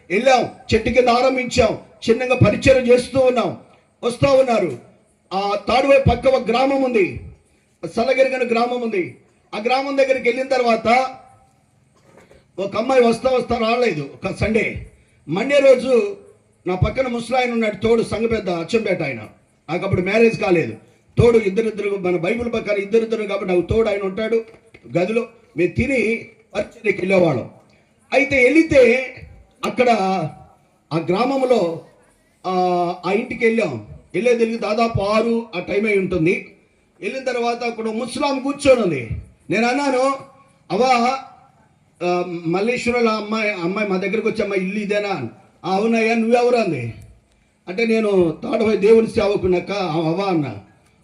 వెళ్ళాం, చెట్టు కింద ఆరంభించాం, చిన్నగా పరిచయం చేస్తూ ఉన్నాం. వస్తూ ఉన్నారు. ఆ తాడువై పక్క ఒక గ్రామం ఉంది, సలగిరిగని గ్రామం ఉంది. ఆ గ్రామం దగ్గరికి వెళ్ళిన తర్వాత ఒక అమ్మాయి వస్తా రాలేదు. ఒక సండే మండే రోజు నా పక్కన ముసలాయన ఉన్నాడు, తోడు సంఘ పెద్ద అచ్చంపేట ఆయన. నాకు అప్పుడు మ్యారేజ్ కాలేదు. తోడు ఇద్దరిద్దరు, మన బైబిల్ ప్రకారం ఇద్దరిద్దరు కాబట్టి నాకు తోడు ఆయన ఉంటాడు గదిలో. మేము తిని పరిచయకి వెళ్ళేవాళ్ళం. అయితే వెళితే అక్కడ ఆ గ్రామంలో ఆ ఇంటికి వెళ్ళేది దాదాపు 6 ఆ టైం అయి ఉంటుంది. వెళ్ళిన తర్వాత అక్కడ ముస్లాం కూర్చొని ఉంది. నేను అన్నాను, అవా మల్లేశ్వరుల అమ్మాయి మా దగ్గరికి వచ్చి, అమ్మాయి ఇల్లు ఇదేనా? అవునయ్యా, నువ్వెవరు అంది. అంటే నేను తాడుపై దేవుని సేవకున్నాక అవా అన్న.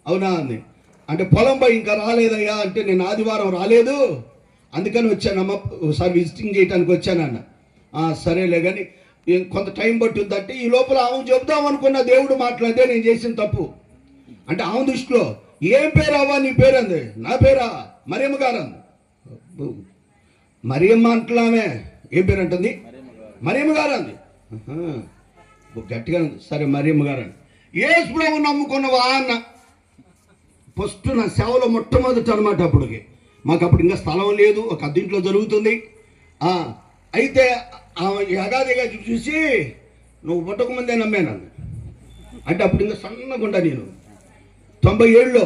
అవునా అంది. అంటే పొలం పోయి ఇంకా రాలేదయ్యా అంటే, నేను ఆదివారం రాలేదు అందుకని వచ్చానమ్మ, ఒకసారి విజిటింగ్ చేయడానికి వచ్చానన్న. సరేలే కానీ కొంత టైం పట్టుద్దంటే, ఈ లోపల ఆమె చెబుదాం అనుకున్న దేవుడు మాట్లాడితే నేను చేసిన తప్పు. అంటే ఆమె దృష్టిలో ఏం పేరు అవ్వా నీ పేరు అంది. నా పేరా? మరియమ్మ గారు అంది. మరియమ్మ అంటున్నామే, ఏం పేరు అంటుంది? మరియమ్మ గారు అంది. గట్టిగా ఉంది. సరే మరియమ్మ గారు అండి. యేసు ప్రభువుని నమ్ముకున్నవా అన్న. ఫస్ట్ నా సేవలో మొట్టమొదటి అనమాట. అప్పటికి మాకు అప్పుడు ఇంకా స్థలం లేదు, ఒక అద్దెంట్లో జరుగుతుంది. అయితే యగాదిగా చూసి, నువ్వు పుట్టక ముందే నమ్మాను అంటే, అప్పుడు ఇంకా సన్నగుండా నేను 97లో.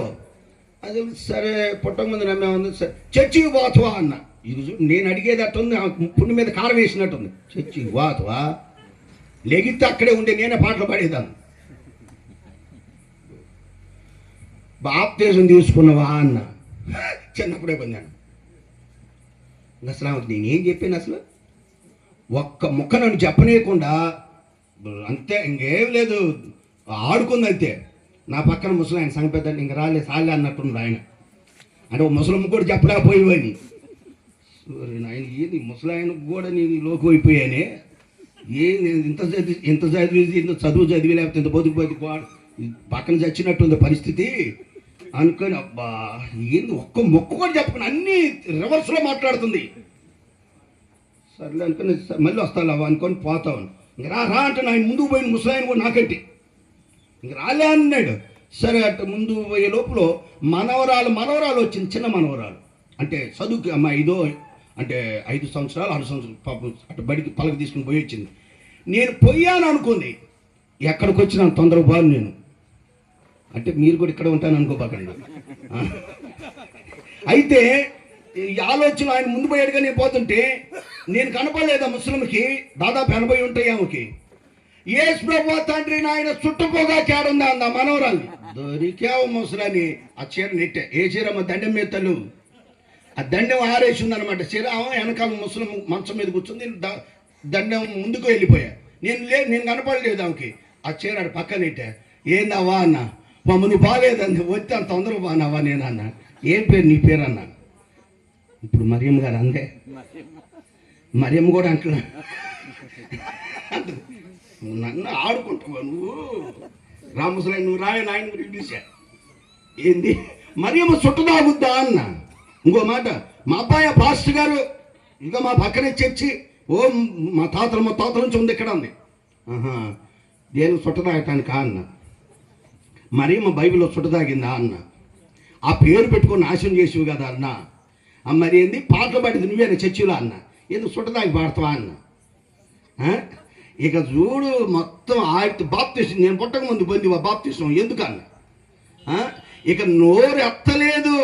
అది సరే పుట్టక ముందు నమ్మేముంది. సరే చర్చికి పోతావా అన్న. ఇది నేను అడిగేది అట్టుంది, పుండి మీద కారం వేసినట్టుంది. చర్చికి పోతావా? లెగితే అక్కడే ఉండే నేనే పాటలు పాడేదాన్ని. బాప్తిజం తీసుకున్నవా అన్న. చిన్నప్పుడే పొందాను. అసలు నేనేం చెప్పాను? అసలు ఒక్క ముక్క నన్ను చెప్పనీయకుండా అంతే, ఇంకేం లేదు, ఆడుకుంది. అయితే నా పక్కన ముసలాయన సంగపెద్ద, ఇంక సాలే అన్నట్టుంది ఆయన. అంటే ఒక ముసలమ్మ కూడా చెప్పలేకపోయేవాడిని. ఆయన ఏది ముసలాయనకు కూడా నేను లోకి అయిపోయానే. నేను ఇంత చదువు చదివి లేకపోతే ఇంత బతుకు పక్కన చచ్చినట్టుంది పరిస్థితి అనుకొని, అబ్బా ఏంది ఒక్క మొక్క కూడా చెప్పకుండా అన్నీ రివర్స్లో మాట్లాడుతుంది. సర్లే అనుకుని మళ్ళీ వస్తాను అవ్వ అనుకొని పోతావు. ఇంక రా అంటే ఆయన ముందుకు పోయిన ముసలాయన కూడా నాకంటే ఇంక రాలే అన్నాడు. సరే అటు ముందు పోయే లోపల మనవరాలు వచ్చింది, చిన్న మనవరాలు. అంటే చదువుకి అమ్మ 5 సంవత్సరాలు 6 సంవత్సరాలు పాపం అటు బడికి పలక తీసుకుని పోయి వచ్చింది. నేను పోయాను అనుకుంది. ఎక్కడికి వచ్చినా తొందరగా బాను నేను. అంటే మీరు కూడా ఇక్కడ ఉంటాను అనుకోబాకండి. అయితే ఈ ఆలోచన ఆయన ముందు పోయాడుగా నేను పోతుంటే, నేను కనపడలేదా ముస్లింకి? దాదాపు 80 ఉంటాయి ఆమెకి. యేసు ప్రభువా తండ్రి నాయన చుట్టుపోగా చేడుందా అందా మనవరాల్ని. దొరికావు ముసలాని. ఆ చీర నెట్టే. ఏ చీరమ్మ? దండం మీద తల్లు. ఆ దండం ఆరేసి ఉందనమాట చీర. వెనకాల ముసలం మంచం మీద కూర్చుంది, దండం ముందుకు వెళ్ళిపోయా. నేను కనపడలేదు ఆమెకి. ఆ చీర పక్కన నెట్టా. ఏందవ్వా అన్న. మమ్మల్ని బాగాలేదంది. వచ్చి అంత తొందరగా బానవ్వా నేను అన్న. ఏం పేరు నీ పేరు అన్నా. ఇప్పుడు మరియమ్మ గారు అందే. మరియమ్మ కూడా అంటున్నా, నన్ను ఆడుకుంటావా నువ్వు? రాముసలై నువ్వు రాయని ఆయన గురించి చూసా. ఏంది మరియమ్మ చుట్టదాగుద్దా అన్న. ఇంకో మాట, మా అబ్బాయి పాస్టర్ గారు ఇంకా మా పక్కనే చర్చి. మా తాతల నుంచి ఉంది, ఇక్కడ ఉంది. దేని చుట్టదాగటానికా అన్న. మరియమ్మ బైబిల్లో చుట్టదాగిందా అన్న. ఆ పేరు పెట్టుకొని నాశనం చేసేవి కదా అన్న. మరి ఏంది పాటలు పాడింది నువ్వేనా చర్చిలో అన్న. ఎందుకు చుట్టదాగి పాడతావా అన్న. ఇక చూడు మొత్తం బాప్తిసం. నేను పుట్టక ముందు పొంది బాప్తిసం ఎందుకన్న. ఇక నోరు ఎత్తలేదు,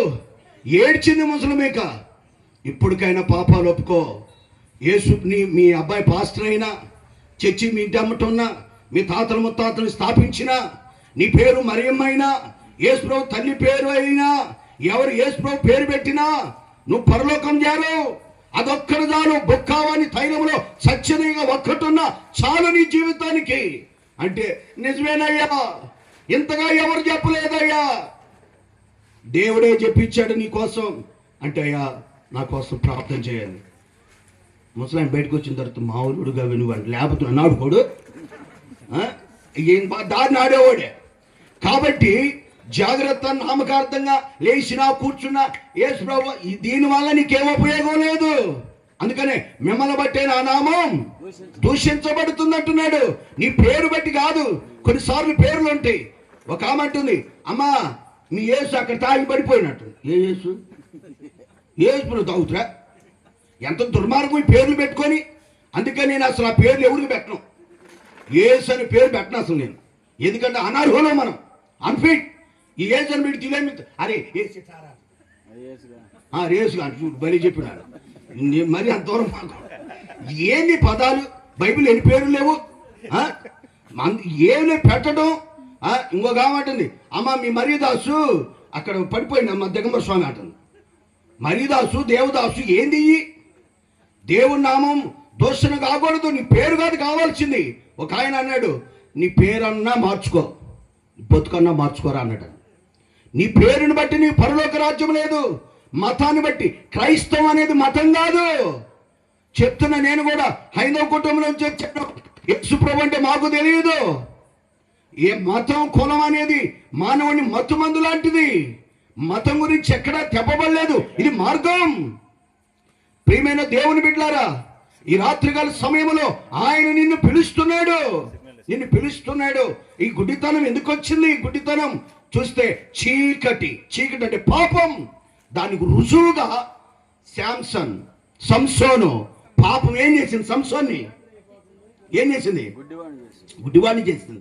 ఏడ్చింది ముసలమేక. ఇప్పటికైనా పాపాలు ఒప్పుకో. యేసుని మీ అబ్బాయి పాస్టర్ అయినా, చర్చి మీ ఇంటి అమ్మటున్నా, మీ తాతల ముత్తాతలు స్థాపించినా, నీ పేరు మరియమ్మ అయినా, యేసు ప్రభు తల్లి పేరు అయినా, ఎవరు యేసు ప్రభు పేరు పెట్టినా నువ్వు పరలోకం చేరు. అదొక్కడు చాలు. బొక్కావాని తైలంలో సత్యనీయంగా ఒక్కటున్నా చాలు నీ జీవితానికి. అంటే నిజమేనయ్యా, ఇంతగా ఎవరు చెప్పలేదయ్యా, దేవుడే చెప్పించాడు నీ కోసం. అంటే అయ్యా నా కోసం ప్రార్థన చేయాలి. ముసలాయన బయటకు వచ్చిన తర్వాత మామూలుగా వినువాడు, లేకపోతే నన్ను ఆడుకోడు. ఏం దారిని ఆడేవాడే. కాబట్టి జాగ్రత్త. నామకార్థంగా లేచినా కూర్చున్నా యేసు ప్రభు దీనివల్ల నీకేం ఉపయోగం లేదు. అందుకనే మిమ్మల్ని బట్టే నా నామం దూషించబడుతుంది అంటున్నాడు. నీ పేరు బట్టి కాదు. కొన్నిసార్లు పేర్లు ఉంటాయి. ఒక ఆమె అంటుంది, అమ్మా మీ యేసు అక్కడ తాగి పడిపోయినట్టు. ఏ యేసు? యేసు తాగుతురా? ఎంత దుర్మార్గం ఈ పేర్లు పెట్టుకొని. అందుకని నేను అసలు ఆ పేర్లు ఎవరికి పెట్టను. యేసు అని పేరు పెట్టను అసలు నేను. ఎందుకంటే అనర్హులం మనం, అన్ఫిట్. ఈ యేసు అని పెట్టి తెలియని అరే రేసుగా అంటే చూడు బలి చెప్పినాడు. మరి అంత దూరం ఏంది పదాలు? బైబిల్ ఎన్ని పేర్లు లేవు. ఏమి పెట్టడం. ఇంకొక ఆమె అమ్మ మీ మరియదాసు అక్కడ పడిపోయింది అమ్మ దిగంబర స్వామి అంటుంది. మరియదాసు దేవదాసు ఏంది? దేవుని నామం దోషణ కాకూడదు. నీ పేరు కాదు కావాల్సింది. ఒక ఆయన అన్నాడు, నీ పేరన్నా మార్చుకో, బతుకన్నా మార్చుకోరా అన్నాడు. నీ పేరుని బట్టి నీ పరలోక రాజ్యం లేదు. మతాన్ని బట్టి. క్రైస్తవం అనేది మతం కాదు. చెప్తున్నా నేను కూడా హైందవ కుటుంబంలో చెప్పాను. యేసు ప్రభు అంటే మాకు తెలియదు. ఏ మతం కులం అనేది మానవుని మత్తుమందు లాంటిది. మతం గురించి ఎక్కడా చెప్పబడలేదు. ఇది మార్గం. ప్రియమైన దేవుని బిడ్డలారా, ఈ రాత్రికాల సమయంలో ఆయన నిన్ను పిలుస్తున్నాడు. ఈ గుడ్డితనం ఎందుకు వచ్చింది? ఈ గుడ్డితనం చూస్తే చీకటి అంటే పాపం. దానికి రుజువుగా సంసోను పాపం ఏం చేసింది? సంసోన్ని ఏం చేసింది? గుడ్డివాణ్ణి చేసింది.